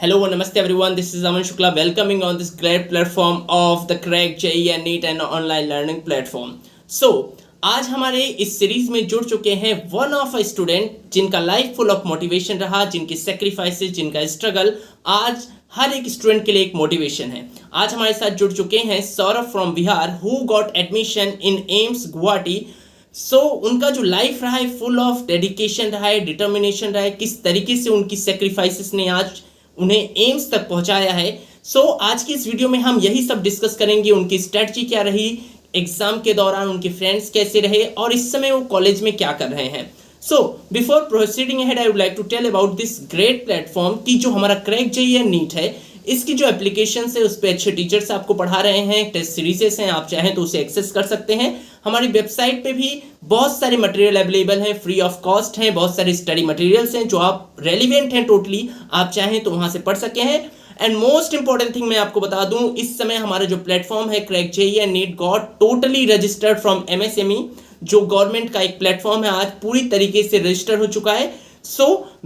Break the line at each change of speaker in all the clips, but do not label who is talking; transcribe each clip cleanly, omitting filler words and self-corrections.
Hello and namaste everyone. This is Aman Shukla welcoming on this great platform of the Crack JEE and NEET and online learning platform. So आज हमारे इस series में जुड़ चुके हैं one of a student जिनका life full of motivation रहा, जिनकी सेक्रीफाइसेस, जिनका स्ट्रगल आज हर एक स्टूडेंट के लिए एक मोटिवेशन है। आज हमारे साथ जुड़ चुके हैं Saurabh from Bihar who got admission in AIIMS Guwahati. उनका जो लाइफ रहा है फुल ऑफ डेडिकेशन रहा है, डिटर्मिनेशन रहा है, किस तरीके से उनकी सेक्रीफाइसेस ने आज उन्हें एम्स तक पहुंचाया है। आज की इस वीडियो में हम यही सब डिस्कस करेंगे। उनकी स्ट्रेटजी क्या रही एग्जाम के दौरान, उनके फ्रेंड्स कैसे रहे और इस समय वो कॉलेज में क्या कर रहे हैं। Before proceeding ahead I would like to tell about this great platform की जो हमारा क्रैक जेईई एंड नीट है, इसकी जो एप्लीकेशन है उस पर अच्छे टीचर्स आपको पढ़ा रहे हैं, टेस्ट सीरीजेस हैं, आप चाहें तो उसे एक्सेस कर सकते हैं। हमारी वेबसाइट पे भी बहुत सारे मटेरियल अवेलेबल हैं, फ्री ऑफ कॉस्ट हैं, बहुत सारे स्टडी मटेरियल्स हैं जो आप रेलिवेंट हैं टोटली, आप चाहें तो वहां से पढ़ सके हैं। एंड मोस्ट इंपॉर्टेंट थिंग मैं आपको बता दूं, इस समय हमारा जो प्लेटफॉर्म है crack JEE and NEET got totally registered from MSME, जो गवर्नमेंट का एक प्लेटफॉर्म है, आज पूरी तरीके से रजिस्टर हो चुका है।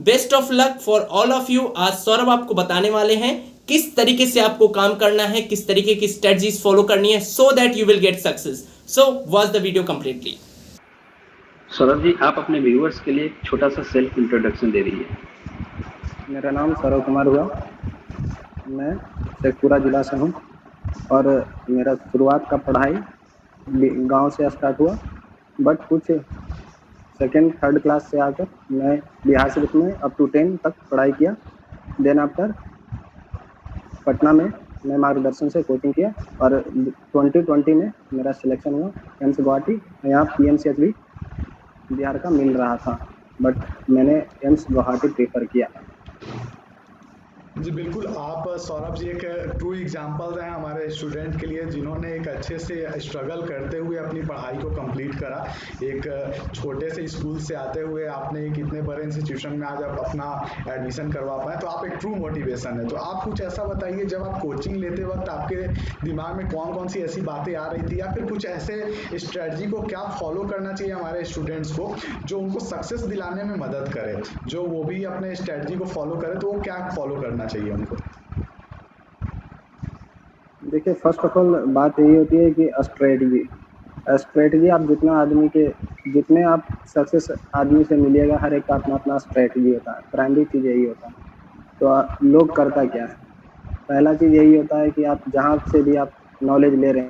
Best of luck for all of you. आज सौरभ आपको बताने वाले हैं किस तरीके से आपको काम करना है, किस तरीके की स्ट्रेटजीज फॉलो करनी है so that you will get success. Watch the video completely.
Saurabh ji, आप अपने व्यूअर्स के लिए एक छोटा सा सेल्फ इंट्रोडक्शन दे दीजिए।
मेरा नाम सौरभ कुमार हुआ, मैं शेखपुरा जिला से हूँ और मेरा शुरुआत का पढ़ाई गांव से स्टार्ट हुआ, बट कुछ सेकेंड थर्ड क्लास से आकर मैं बिहार से में अप टू 10 तक पढ़ाई किया। देन आफ्टर पटना में मैं मार्गदर्शन से कोचिंग किया और 2020 में मेरा सिलेक्शन हुआ एम्स गुवाहाटी। यहाँ PMCH भी बिहार का मिल रहा था, बट मैंने एम्स गुवाहाटी प्रेफर किया।
जी बिल्कुल, आप सौरभ जी एक ट्रू एग्जाम्पल हैं हमारे स्टूडेंट के लिए, जिन्होंने एक अच्छे से स्ट्रगल करते हुए अपनी पढ़ाई को कंप्लीट करा। एक छोटे से स्कूल से आते हुए आपने एक इतने बड़े इंस्टीट्यूशन में आज आप अपना एडमिशन करवा पाए, तो आप एक ट्रू मोटिवेशन है। तो आप कुछ ऐसा बताइए, जब आप कोचिंग लेते वक्त आपके दिमाग में कौन कौन सी ऐसी बातें आ रही थी, या फिर कुछ ऐसे स्ट्रेटजी को क्या फॉलो करना चाहिए हमारे स्टूडेंट्स को जो उनको सक्सेस दिलाने में मदद करे, जो वो भी अपने स्ट्रेटजी को फॉलो करे, तो वो क्या फॉलो करना चाहिए उनको?
देखिए, फर्स्ट ऑफ ऑल बात यही होती है कि स्ट्रेटजी आप जितने आप सक्सेस आदमी से मिलिएगा, हर एक का अपना अपना स्ट्रेटजी होता है। प्राइमरी चीज़ यही होता है। तो लोग करता क्या है, पहला चीज़ यही होता है कि आप जहाँ से भी आप नॉलेज ले रहे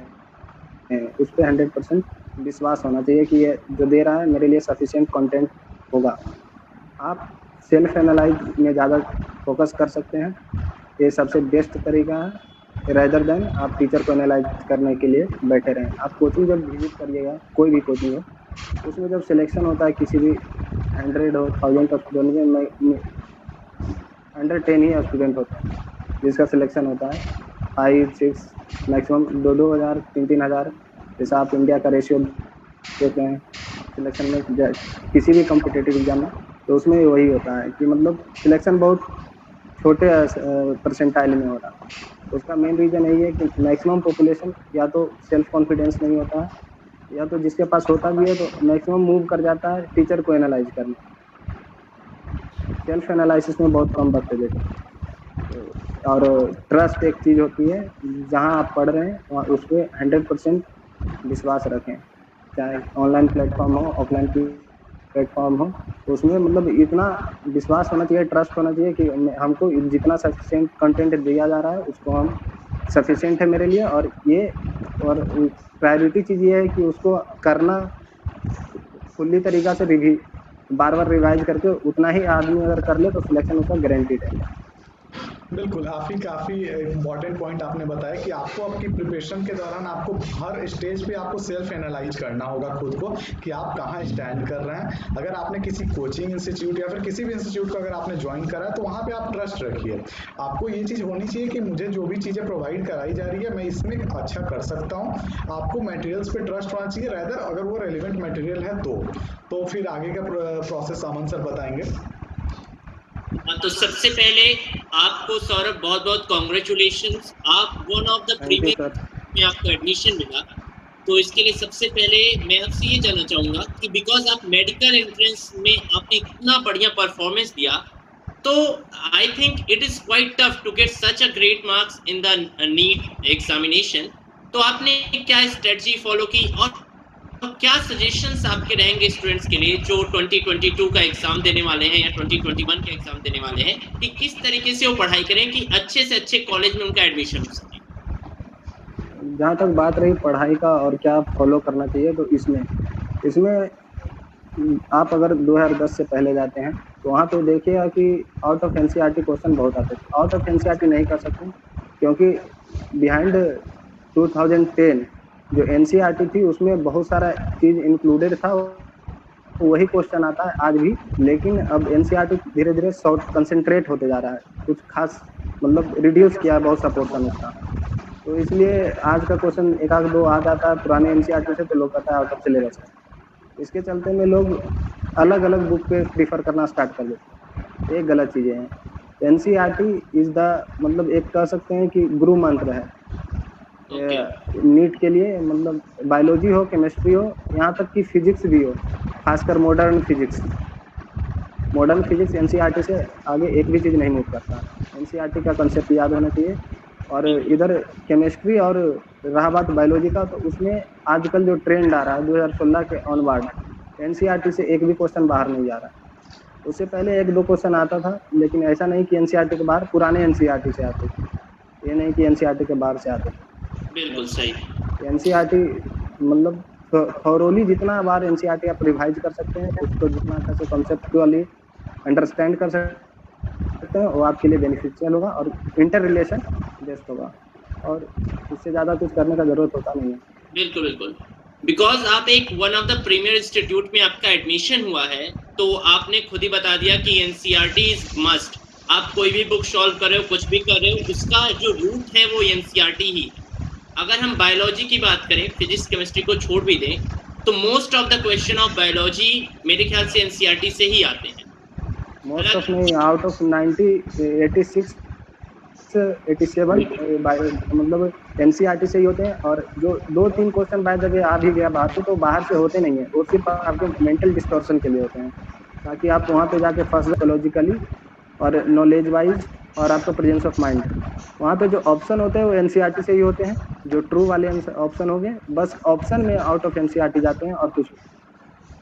हैं उस पर 100% विश्वास होना चाहिए कि ये जो दे रहा है मेरे लिए सफिशिएंट कंटेंट होगा। आप सेल्फ एनालाइज में ज़्यादा फोकस कर सकते हैं, ये सबसे बेस्ट तरीका है, रेदर देन आप टीचर को एनालाइज करने के लिए बैठे रहें। आप कोचिंग जब विजिट करिएगा, कोई भी कोचिंग हो, उसमें जब सिलेक्शन होता है किसी भी 100 हो 1000 का स्टूडेंट में 110 ही स्टूडेंट होता है जिसका सिलेक्शन होता है। 5-6 मैक्सिमम 2-2 हज़ार 3-3 हज़ार, जैसा आप इंडिया का रेशियो देते हैं सिलेक्शन में किसी भी कॉम्पिटिटिव एग्जाम में, तो उसमें वही होता है कि मतलब सिलेक्शन बहुत छोटे परसेंटाइल में हो रहा है। उसका मेन रीज़न यही है कि मैक्सिमम पॉपुलेशन या तो सेल्फ कॉन्फिडेंस नहीं होता है, या तो जिसके पास होता भी है तो मैक्सिमम मूव कर जाता है टीचर को एनालाइज करने, सेल्फ एनालिसिस में बहुत कम वक्त देते हैं। और ट्रस्ट एक चीज़ होती है, जहाँ आप पढ़ रहे हैं वहाँ उस पर 100% विश्वास रखें, चाहे ऑनलाइन प्लेटफॉर्म हो ऑफलाइन प्लेटफॉर्म हो, तो उसमें मतलब इतना विश्वास होना चाहिए, ट्रस्ट होना चाहिए कि हमको जितना सफिशिएंट कंटेंट दिया जा रहा है उसको हम सफिशिएंट है मेरे लिए। और प्रायोरिटी चीज़ ये है कि उसको करना फुल्ली तरीक़ा से बार बार रिवाइज करके उतना ही आदमी अगर कर ले तो सिलेक्शन उसका गारंटीड है।
बिल्कुल, काफ़ी इम्पॉर्टेंट पॉइंट आपने बताया कि आपको आपकी प्रिपरेशन के दौरान आपको हर स्टेज पे आपको सेल्फ एनालाइज करना होगा खुद को कि आप कहाँ स्टैंड कर रहे हैं। अगर आपने किसी कोचिंग इंस्टीट्यूट या फिर किसी भी इंस्टीट्यूट को अगर आपने ज्वाइन करा है, तो वहाँ पे आप ट्रस्ट रखिए। आपको ये चीज़ होनी चाहिए कि मुझे जो भी चीज़ें प्रोवाइड कराई जा रही है मैं इसमें अच्छा कर सकता हूँ। आपको मटेरियल्स पे ट्रस्ट होना चाहिए, रेदर अगर वो रेलिवेंट मटेरियल है तो फिर आगे का प्रोसेस अमन सर बताएंगे।
तो सबसे पहले आपको सौरभ बहुत बहुत कॉन्ग्रेचुलेशंस, आप वन ऑफ द प्रीमियर में आपको एडमिशन मिला। तो इसके लिए सबसे पहले मैं आपसे ये जानना चाहूँगा कि बिकॉज आप मेडिकल एंट्रेंस में आपने इतना बढ़िया परफॉर्मेंस दिया, तो I think it is quite tough to get such a great marks in the NEET examination. तो आपने क्या स्ट्रेटजी फॉलो की और क्या सजेशंस आपके रहेंगे स्टूडेंट्स के लिए जो 2022 का एग्जाम देने वाले हैं या 2021 का एग्जाम देने वाले हैं, कि किस तरीके से वो पढ़ाई करें कि अच्छे से अच्छे कॉलेज में उनका एडमिशन हो सके?
जहाँ तक बात रही पढ़ाई का और क्या फॉलो करना चाहिए, तो इसमें आप अगर 2010 से पहले जाते हैं तो वहाँ पे देखिएगा कि आउट ऑफ एनसीईआरटी क्वेश्चन बहुत आते थे। आउट ऑफ एनसीईआरटी नहीं कर सकते क्योंकि बिहाइंड 2010 जो एनसीईआरटी थी उसमें बहुत सारा चीज़ इंक्लूडेड था, वही क्वेश्चन आता है आज भी। लेकिन अब एनसीईआरटी धीरे धीरे शॉर्ट कंसंट्रेट होते जा रहा है, कुछ खास मतलब रिड्यूस किया है बहुत सा पोर्शन उसका। तो इसलिए आज का क्वेश्चन एक आध दो आ जाता है पुराने एनसीईआरटी से, तो लोग कहता है आउट ऑफ सिलेबस है। इसके चलते में लोग अलग अलग बुक पे प्रीफर करना स्टार्ट कर देते हैं, ये गलत चीज़ें हैं। एनसीईआरटी इज़ द मतलब एक कह सकते हैं कि गुरु मंत्र है नीट के लिए। मतलब बायोलॉजी हो, केमिस्ट्री हो, यहाँ तक कि फिजिक्स भी हो, खासकर मॉडर्न फिजिक्स एनसीईआरटी से आगे एक भी चीज़ नहीं मूव करता। एनसीईआरटी का कंसेप्ट याद होना चाहिए। और इधर केमिस्ट्री और रहा बात बायोलॉजी का, तो उसमें आजकल जो ट्रेंड आ रहा है 2016 के ऑनवर्ड, एनसीईआरटी से एक भी क्वेश्चन बाहर नहीं जा रहा। उससे पहले एक दो क्वेश्चन आता था, लेकिन ऐसा नहीं कि एनसीईआरटी के बाहर पुराने एनसीईआरटी से आते थे, ये नहीं कि एनसीईआरटी के बाहर से आते थे।
बिल्कुल सही।
एनसीईआरटी मतलब थॉरोली जितना बार एनसीईआरटी आप रिवाइज कर सकते हैं, उसको जितना अच्छा से कॉन्सेप्चुअली अंडरस्टैंड कर सकते हैं, वो आपके लिए बेनिफिशियल होगा और इंटर रिलेशन बेस्ट होगा। और इससे ज़्यादा कुछ करने का ज़रूरत होता नहीं है।
बिल्कुल बिल्कुल, बिकॉज आप एक one of the premier institute में आपका एडमिशन हुआ है, तो आपने खुद ही बता दिया कि एनसीईआरटी इज मस्ट। आप कोई भी बुक सॉल्व कर रहे हो, कुछ भी कर रहे हो, उसका जो रूट है वो एनसीईआरटी ही है। अगर हम बायोलॉजी की बात करें, फिजिक्स केमिस्ट्री को छोड़ भी दें, तो most of the question of biology मेरे ख्याल से एनसीईआरटी से ही आते हैं।
मोस्ट ऑफ नहीं, आउट ऑफ 90 86 87 मतलब एनसीईआरटी से ही होते हैं। और जो 2-3 क्वेश्चन बाय द वे आ भी गया बाहर से, तो बाहर से होते नहीं है, वो सिर्फ आपके मेंटल डिस्टॉर्शन के लिए होते हैं, ताकि आप वहाँ पे जाके फंस जाए साइकोलॉजिकली और नॉलेज वाइज और आपका प्रेजेंस ऑफ माइंड। वहाँ पे जो ऑप्शन होते हैं वो एनसीईआरटी से ही होते हैं, जो ट्रू वाले ऑप्शन हो गए, बस ऑप्शन में आउट ऑफ एनसीईआरटी जाते हैं और कुछ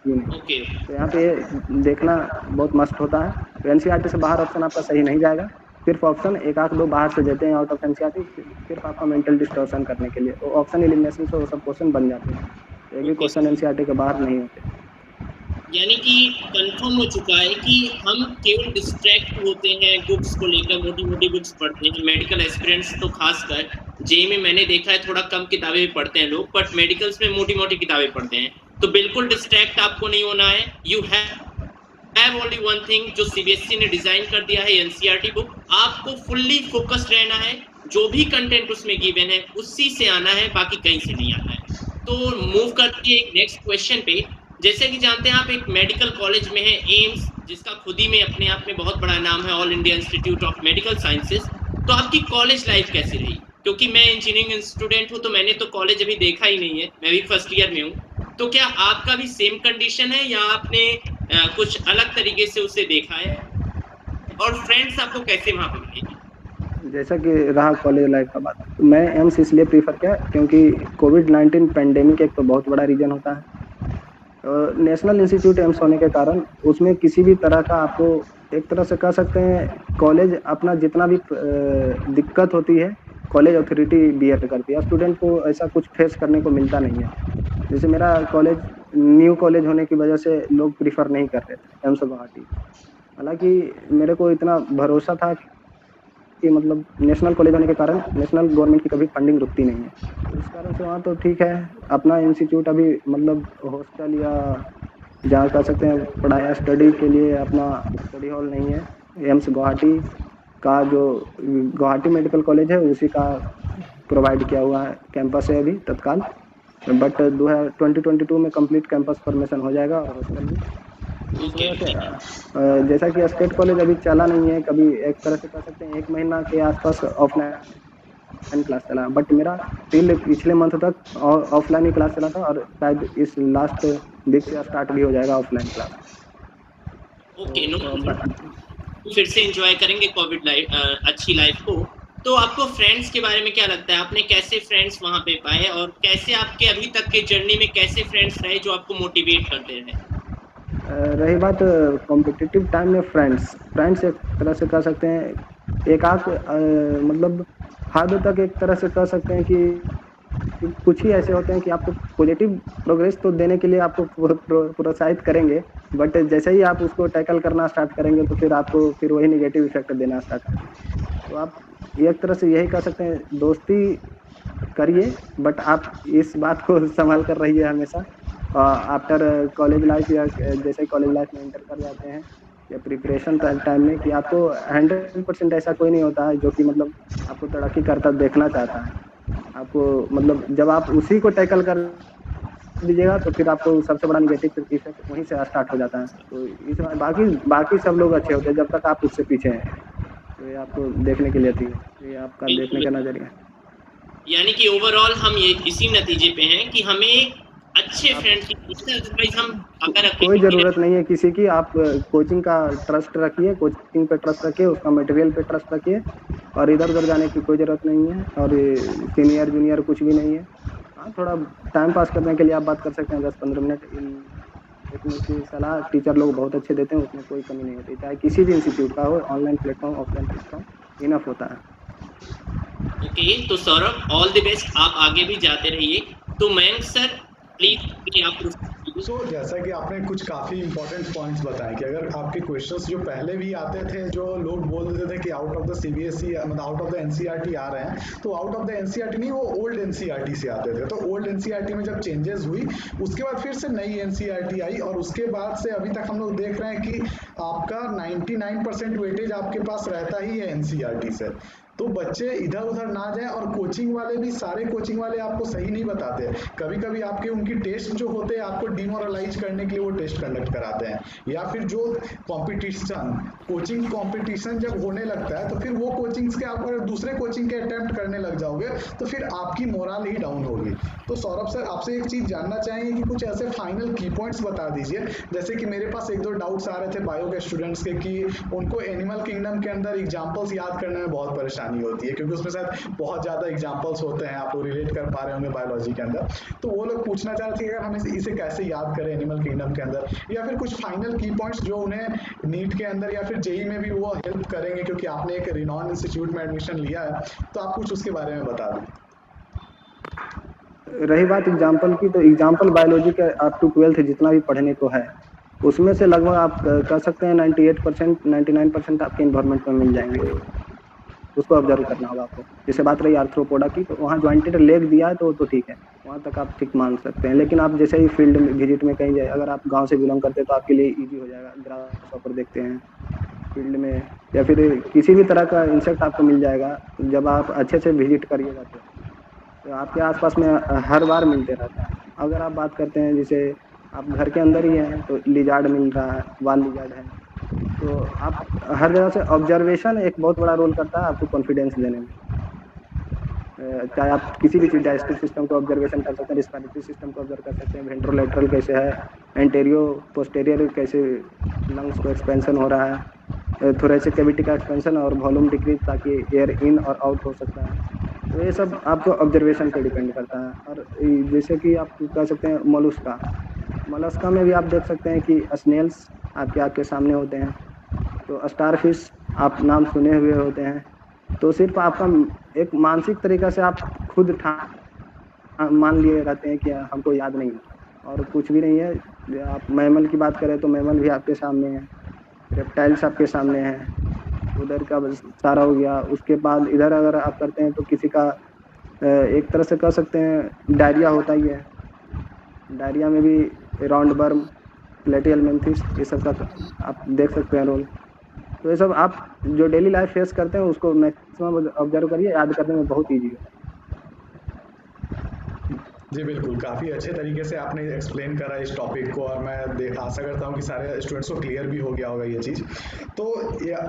ओके।
तो यहाँ पे देखना बहुत मस्ट होता है। तो एनसीईआरटी से बाहर ऑप्शन आपका सही नहीं जाएगा, सिर्फ ऑप्शन एक आध दो बाहर से देते हैं आउट ऑफ एनसीईआरटी, सिर्फ आपका मेंटल डिस्टॉर्शन करने के लिए। तो ऑप्शन एलिमिनेशन से वो सब क्वेश्चन बन जाते हैं, एक भी क्वेश्चन एनसीईआरटी के बाहर नहीं होते।
यानी कि कंफर्म हो चुका है कि हम केवल डिस्ट्रैक्ट होते हैं बुक्स को लेकर, मोटी मोटी बुक्स पढ़ते हैं। मेडिकल एस्पिरेंट्स तो खासकर जेई में मैंने देखा है थोड़ा कम किताबें भी पढ़ते हैं लोग, बट मेडिकल्स में मोटी मोटी किताबें पढ़ते हैं। तो बिल्कुल डिस्ट्रैक्ट आपको नहीं होना है। You have only one thing जो सीबीएसई ने डिजाइन कर दिया है, एनसीईआरटी बुक। आपको फुल्ली फोकस्ड रहना है, जो भी कंटेंट उसमें गिवन है उसी से आना है, बाकी कहीं से नहीं आना है। तो मूव करते हैं नेक्स्ट क्वेश्चन पे। जैसे कि जानते हैं आप एक मेडिकल कॉलेज में है, एम्स, जिसका खुद ही में अपने आप में बहुत बड़ा नाम है, all India institute of medical sciences. तो आपकी कॉलेज लाइफ कैसी रही? क्योंकि मैं इंजीनियरिंग स्टूडेंट हूँ, तो मैंने तो कॉलेज अभी देखा ही नहीं है, मैं भी फर्स्ट ईयर में हूँ। तो क्या आपका भी सेम कंडीशन है या आपने कुछ अलग तरीके से उसे देखा है? और फ्रेंड्स आपको कैसे वहाँ पर मिले?
जैसा कि रहा कॉलेज लाइफ का बात, तो मैं एम्स इसलिए प्रीफर किया क्योंकि कोविड-19 पेंडेमिक एक तो बहुत बड़ा रीजन होता है। नेशनल इंस्टीट्यूट एम्स होने के कारण उसमें किसी भी तरह का आपको एक तरह से कह सकते हैं कॉलेज अपना जितना भी दिक्कत होती है कॉलेज अथॉरिटी बियर करती है। स्टूडेंट को ऐसा कुछ फेस करने को मिलता नहीं है। जैसे मेरा कॉलेज न्यू कॉलेज होने की वजह से लोग प्रीफर नहीं कर रहे थे एम्स गुवाहाटी। हालांकि मेरे को इतना भरोसा था कि मतलब नेशनल कॉलेज होने के कारण नेशनल गवर्नमेंट की कभी फंडिंग रुकती नहीं है, इस कारण से वहाँ तो ठीक है। अपना इंस्टीट्यूट अभी मतलब हॉस्टल या जहाँ कह सकते हैं पढ़ाई स्टडी के लिए अपना स्टडी हॉल नहीं है। एम्स गुवाहाटी का जो गुवाहाटी मेडिकल कॉलेज है उसी का प्रोवाइड किया हुआ है कैंपस है अभी तत्काल, बट 2022 में कंप्लीट कैंपस फॉर्मेशन हो जाएगा और हॉस्टल भी। जैसा कि स्टेट कॉलेज अभी चला नहीं है, कभी एक तरह से कह सकते हैं 1 महीना के आसपास ऑफलाइन क्लास चला, बट मेरा टिल पिछले मंथ तक ऑफलाइन ही क्लास चला था और शायद इस लास्ट वीक से स्टार्ट भी हो जाएगा ऑफलाइन क्लास।
ओके, फिर से एंजॉय करेंगे कोविड लाइफ, अच्छी लाइफ को। तो आपको फ्रेंड्स के बारे में क्या लगता है, आपने कैसे फ्रेंड्स वहां पे पाए, और कैसे आपके अभी तक के जर्नी में कैसे फ्रेंड्स रहे जो आपको मोटिवेट करते रहे?
रही बात कॉम्पिटिटिव टाइम में, फ्रेंड्स एक तरह से कह सकते हैं एक आध मतलब हद तक एक तरह से कह सकते हैं कि कुछ ही ऐसे होते हैं कि आपको पॉजिटिव प्रोग्रेस तो देने के लिए आपको प्रोत्साहित करेंगे, बट जैसे ही आप उसको टैकल करना स्टार्ट करेंगे तो फिर आपको फिर वही नेगेटिव इफेक्ट देना स्टार्ट करेंगे। तो आप एक तरह से यही कह सकते हैं, दोस्ती करिए बट आप इस बात को संभाल कर रहिए हमेशा आफ्टर कॉलेज लाइफ, या जैसे ही कॉलेज लाइफ में एंटर कर जाते हैं या प्रिपरेशन टाइम में, कि आपको 100% ऐसा कोई नहीं होता है जो कि मतलब आपको तरक्की करता देखना चाहता है। आपको मतलब जब आप उसी को टैकल कर दीजिएगा तो फिर आपको सबसे बड़ा नेगेटिव इफेक्ट वहीं से स्टार्ट हो जाता है। तो इस बाकी बाकी सब लोग अच्छे होते हैं जब तक आप उससे पीछे हैं। तो ये आपको देखने के लिए थी, ये आपका देखने का नजरिया।
यानी कि ओवरऑल हम ये इसी नतीजे पे हैं कि हमें एक अच्छे फ्रेंड की जरूरत है, अदरवाइज हम अगर
कोई
अकेले
जरूरत नहीं है किसी की, आप कोचिंग का ट्रस्ट रखिए, कोचिंग पे ट्रस्ट रखिए, उसका मटेरियल पे ट्रस्ट रखिए, और इधर उधर जाने की कोई जरूरत नहीं है, और सीनियर जूनियर कुछ भी नहीं है। हाँ, थोड़ा टाइम पास करने के लिए आप बात कर सकते हैं 10-15 मिनट, लेकिन उसकी सलाह टीचर लोग बहुत अच्छे देते हैं, उसमें कोई कमी नहीं होती, चाहे किसी भी इंस्टीट्यूट का हो, online platform offline platform enough होता है।
ओके, तो सौरभ ऑल द बेस्ट, आप आगे भी जाते रहिए। तो मयंक सर प्लीज आप
सो जैसा कि आपने कुछ काफ़ी इंपॉर्टेंट पॉइंट्स बताए कि अगर आपके क्वेश्चंस जो पहले भी आते थे, जो लोग बोल देते थे कि आउट ऑफ द सीबीएसई मतलब आउट ऑफ द एनसीईआरटी आ रहे हैं, तो आउट ऑफ द एनसीईआरटी नहीं, वो ओल्ड एनसीईआरटी से आते थे। तो ओल्ड एनसीईआरटी में जब चेंजेस हुई, उसके बाद फिर से नई एनसीईआरटी आई, और उसके बाद से अभी तक हम लोग देख रहे हैं कि आपका 99% वेटेज आपके पास रहता ही है एनसीईआरटी से। तो बच्चे इधर उधर ना जाएं, और कोचिंग वाले भी, सारे कोचिंग वाले आपको सही नहीं बताते। कभी कभी आपके उनकी टेस्ट जो होते हैं आपको डिमोरलाइज करने के लिए वो टेस्ट कंडक्ट कराते हैं, या फिर जो कंपटीशन, कोचिंग कंपटीशन जब होने लगता है तो फिर वो कोचिंग्स के आप अगर दूसरे कोचिंग के अटेम्प्ट करने लग जाओगे तो फिर आपकी मोरल ही डाउन होगी। तो सौरभ सर, आपसे एक चीज जानना चाहेंगे कि कुछ ऐसे फाइनल की पॉइंट्स बता दीजिए। जैसे कि मेरे पास एक दो डाउट्स आ रहे थे बायो के स्टूडेंट्स के, कि उनको एनिमल किंगडम के अंदर एग्जाम्पल्स याद करने में बहुत परेशानी होती है, क्योंकि उसमें शायद बहुत ज्यादा एग्जाम्पल्स होते हैं, आप लोग रिलेट कर पा रहे होंगे बायोलॉजी के अंदर। तो वो लोग पूछना चाह रहे थे कि अगर हम इसे कैसे याद करें एनिमल किंगडम के अंदर, या फिर कुछ फाइनल की पॉइंट्स जो उन्हें नीट के अंदर या फिर जेई में भी वो हेल्प करेंगे, क्योंकि आपने एक रिनॉन इंस्टीट्यूट में एडमिशन लिया है, तो आप कुछ उसके बारे में बता दें।
रही बात एग्जाम्पल की, तो एग्जाम्पल बायोलॉजी के अप टू 12th जितना भी पढ़ने को है, उसमें से लगभग आप कह सकते हैं 98% 99% आपके इन्वायरमेंट में मिल जाएंगे। उसको ऑब्जर्व करना होगा आपको। जैसे बात रही आर्थ्रोपोडा की, तो वहाँ जॉइंटेड लेग दिया है तो ठीक है, वहाँ तक आप ठीक मान सकते हैं। लेकिन आप जैसे ही फील्ड में विजिट में कहीं जाए, अगर आप गाँव से बिलोंग करते हैं तो आपके लिए ईजी हो जाएगा, ग्रास हॉपर देखते हैं फील्ड में, या फिर किसी भी तरह का इंसेक्ट आपको मिल जाएगा जब आप अच्छे से विजिट करिएगा तो आपके आसपास में हर बार मिलते रहता है। अगर आप बात करते हैं जैसे आप घर के अंदर ही हैं तो लिजार्ड मिल रहा है, वाल लिजार्ड है, तो आप हर जगह से ऑब्जर्वेशन एक बहुत बड़ा रोल करता है आपको कॉन्फिडेंस देने में। चाहे आप किसी भी चीज़, डाइजेस्टिव सिस्टम को ऑब्जर्वेशन कर सकते हैं, रिस्पिरेटरी सिस्टम को ऑब्जर्व कर सकते हैं, वेंट्रोलेटरल कैसे है, एंटेरियो पोस्टेरियर कैसे लंग्स को एक्सपेंशन हो रहा है, थोरेसिक कैविटी का एक्सपेंशन और वॉल्यूम डिक्रीज, ताकि एयर इन और आउट हो सकता है। तो ये सब आपको ऑब्जर्वेशन पे डिपेंड करता है। और जैसे कि आप कह सकते हैं मोलस्का में भी आप देख सकते हैं कि स्नेल्स आपके आँख के सामने होते हैं, तो स्टारफिश आप नाम सुने हुए होते हैं। तो सिर्फ आपका एक मानसिक तरीका से आप खुद मान लिए रहते हैं कि हमको याद नहीं है, और कुछ भी नहीं है। आप मैमल की बात करें तो मैमल भी आपके सामने है, रेप्टाइल्स आपके सामने हैं, उधर का बस सारा हो गया। उसके बाद इधर अगर आप करते हैं तो किसी का एक तरह से कह सकते हैं डायरिया होता ही है, डायरिया में भी राउंड बर्म, प्लेटियल मेंथिस, ये सब का आप देख सकते हैं रोल। तो ये सब आप जो डेली लाइफ फेस करते हैं उसको मैक्सिमम ऑब्जर्व करिए, याद करने में बहुत ईजी है।
जी बिल्कुल, काफ़ी अच्छे तरीके से आपने एक्सप्लेन करा इस टॉपिक को, और मैं आशा करता हूँ कि सारे स्टूडेंट्स को क्लियर भी हो गया होगा ये चीज़। तो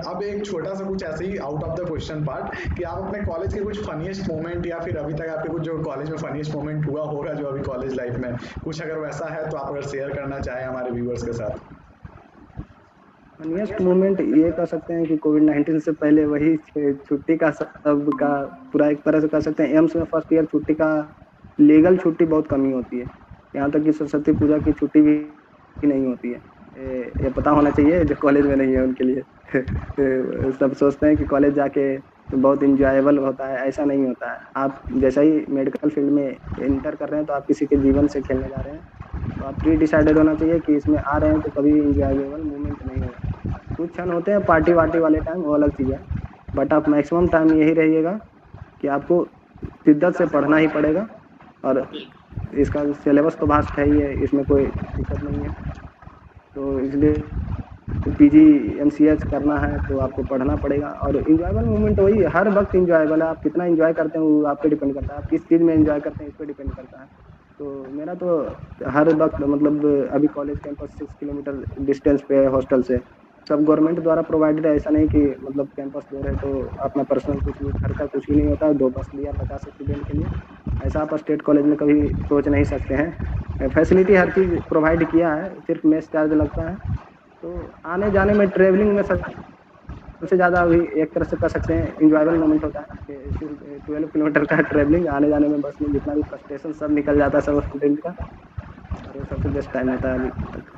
अब एक छोटा सा कुछ ऐसे ही out of the question part, कि आप अपने कॉलेज के कुछ फनीएस्ट मोमेंट, या फिर अभी तक आपके कुछ जो कॉलेज में फनीएस्ट मोमेंट हुआ होगा जो अभी कॉलेज लाइफ में, कुछ अगर वैसा है तो आप अगर शेयर करना चाहें हमारे व्यूअर्स के साथ।
फनीएस्ट मोमेंट ये कह सकते हैं कि कोविड-19 से पहले वही छुट्टी का सबका पूरा एक तरह से कह सकते हैं एम्स में फर्स्ट ईयर छुट्टी का लीगल छुट्टी बहुत कमी होती है। यहाँ तक कि सरस्वती पूजा की छुट्टी भी नहीं होती है। ये पता होना चाहिए जो कॉलेज में नहीं है उनके लिए। सब सोचते हैं कि कॉलेज जाके तो बहुत एन्जॉयबल होता है, ऐसा नहीं होता है। आप जैसा ही मेडिकल फील्ड में एंटर कर रहे हैं तो आप किसी के जीवन से खेलने जा रहे हैं। तो आप प्री डिसाइडेड होना चाहिए कि इसमें आ रहे हैं तो कभी एन्जॉयबल मोमेंट नहीं होगा। कुछ क्षण होते हैं पार्टी वार्टी वाले टाइम, वो अलग चीज़ है, बट आप मैक्सिमम टाइम यही रहिएगा कि आपको शिद्दत से पढ़ना ही पड़ेगा और इसका सिलेबस तो वास्ट है ही है, इसमें कोई दिक्कत नहीं है। तो इसलिए पीजी एमसीएच करना है तो आपको पढ़ना पड़ेगा और एन्जॉयबल मोमेंट वही है, हर वक्त एन्जॉयबल है। आप कितना एन्जॉय करते हैं वो आप पे डिपेंड करता है, आप किस चीज़ में एन्जॉय करते हैं इस पे डिपेंड करता है। तो मेरा तो हर वक्त मतलब अभी कॉलेज कैंपस 6 किलोमीटर डिस्टेंस पे है हॉस्टल से। सब गवर्नमेंट द्वारा प्रोवाइडेड है, ऐसा नहीं कि मतलब कैंपस दे रहे तो अपना पर्सनल कुछ भी खर्चा कुछ भी नहीं होता है। 2 बस लिया 50 स्टूडेंट के लिए, ऐसा आप स्टेट कॉलेज में कभी सोच नहीं सकते हैं। फैसिलिटी हर चीज़ प्रोवाइड किया है, सिर्फ मेस चार्ज लगता है। तो आने जाने में ट्रैवलिंग में सबसे ज़्यादा अभी एक तरह से कह सकते हैं एन्जॉयबल मोमेंट होता है कि सिर्फ 12 किलोमीटर का ट्रैवलिंग, आने जाने में बस में जितना भी फ्रस्ट्रेशन सब निकल जाता है सब स्टूडेंट का, और वो सबसे बेस्ट टाइम होता है अभी तक।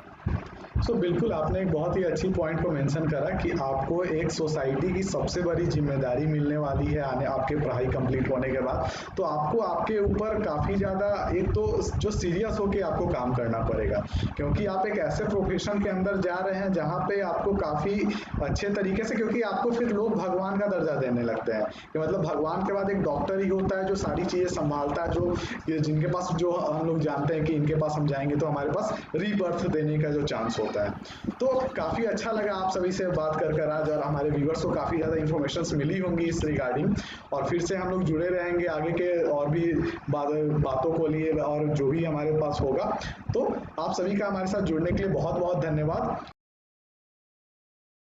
बिल्कुल आपने एक बहुत ही अच्छी पॉइंट को मेंशन करा कि आपको एक सोसाइटी की सबसे बड़ी जिम्मेदारी मिलने वाली है आने आपके पढ़ाई कंप्लीट होने के बाद। तो आपको आपके ऊपर काफ़ी ज़्यादा एक तो जो सीरियस होके आपको काम करना पड़ेगा, क्योंकि आप एक ऐसे प्रोफेशन के अंदर जा रहे हैं जहाँ पे आपको काफ़ी अच्छे तरीके से, क्योंकि आपको फिर लोग भगवान का दर्जा देने लगते हैं कि मतलब भगवान के बाद एक डॉक्टर ही होता है जो सारी चीज़ें संभालता है, जो जिनके पास जो हम लोग जानते हैं कि इनके पास हम जाएंगे तो हमारे पास रीबर्थ देने का जो चांस होता है। तो काफ़ी अच्छा लगा आप सभी से बात कर आज, और हमारे व्यूवर्स को काफ़ी ज़्यादा इन्फॉर्मेशन मिली होंगी इस रिगार्डिंग, और फिर से हम लोग जुड़े रहेंगे आगे के और भी बातों को लिए और जो भी हमारे पास होगा। तो आप सभी का हमारे साथ जुड़ने के लिए बहुत बहुत धन्यवाद।